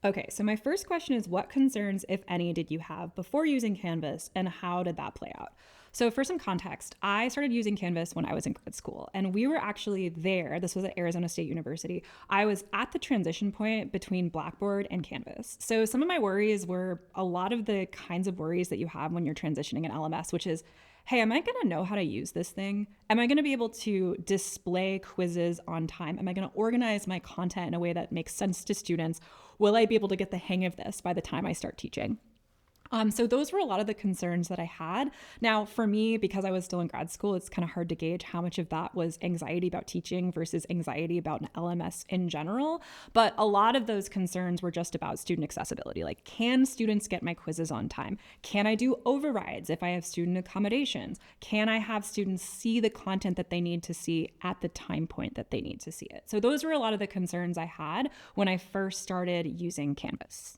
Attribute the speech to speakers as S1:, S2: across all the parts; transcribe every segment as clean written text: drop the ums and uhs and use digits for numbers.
S1: Okay, so my first question is what concerns, if any, did you have before using Canvas and how did that play out? So, for some context, I started using Canvas when I was in grad school, and we were actually there. This was at Arizona State University. I was at the transition point between Blackboard and Canvas. So, some of my worries were a lot of the kinds of worries that you have when you're transitioning an LMS, which is, hey, am I going to know how to use this thing? Am I going to be able to display quizzes on time? Am I going to organize my content in a way that makes sense to students? Will I be able to get the hang of this by the time I start teaching? So those were a lot of the concerns that I had. Now, for me, because I was still in grad school, it's kind of hard to gauge how much of that was anxiety about teaching versus anxiety about an LMS in general. But a lot of those concerns were just about student accessibility. Like, can students get my quizzes on time? Can I do overrides if I have student accommodations? Can I have students see the content that they need to see at the time point that they need to see it? So those were a lot of the concerns I had when I first started using Canvas.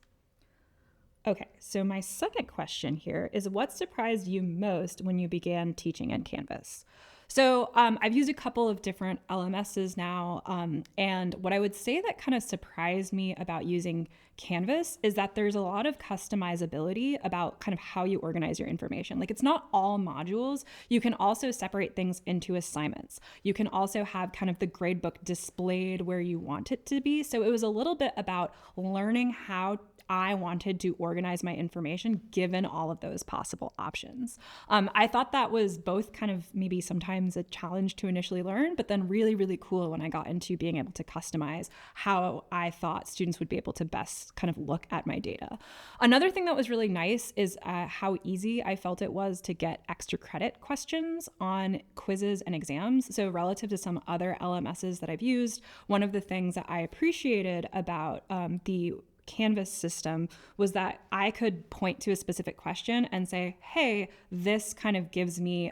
S1: Okay, so my second question here is what surprised you most when you began teaching in Canvas? So I've used a couple of different LMSs now, and what I would say that kind of surprised me about using Canvas is that there's a lot of customizability about kind of how you organize your information. Like, it's not all modules. You can also separate things into assignments. You can also have kind of the gradebook displayed where you want it to be. So it was a little bit about learning how I wanted to organize my information given all of those possible options. I thought that was both kind of maybe sometimes a challenge to initially learn, but then really, really cool when I got into being able to customize how I thought students would be able to best kind of look at my data. Another thing that was really nice is how easy I felt it was to get extra credit questions on quizzes and exams. So relative to some other LMSs that I've used, one of the things that I appreciated about the Canvas system was that I could point to a specific question and say, hey, this kind of gives me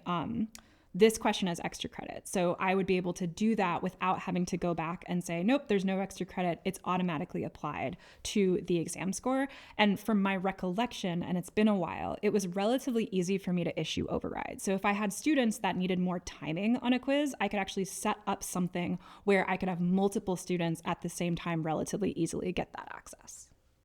S1: this question as extra credit. So I would be able to do that without having to go back and say, nope, there's no extra credit. It's automatically applied to the exam score. And from my recollection, and it's been a while, it was relatively easy for me to issue overrides. So if I had students that needed more timing on a quiz, I could actually set up something where I could have multiple students at the same time relatively easily get that access.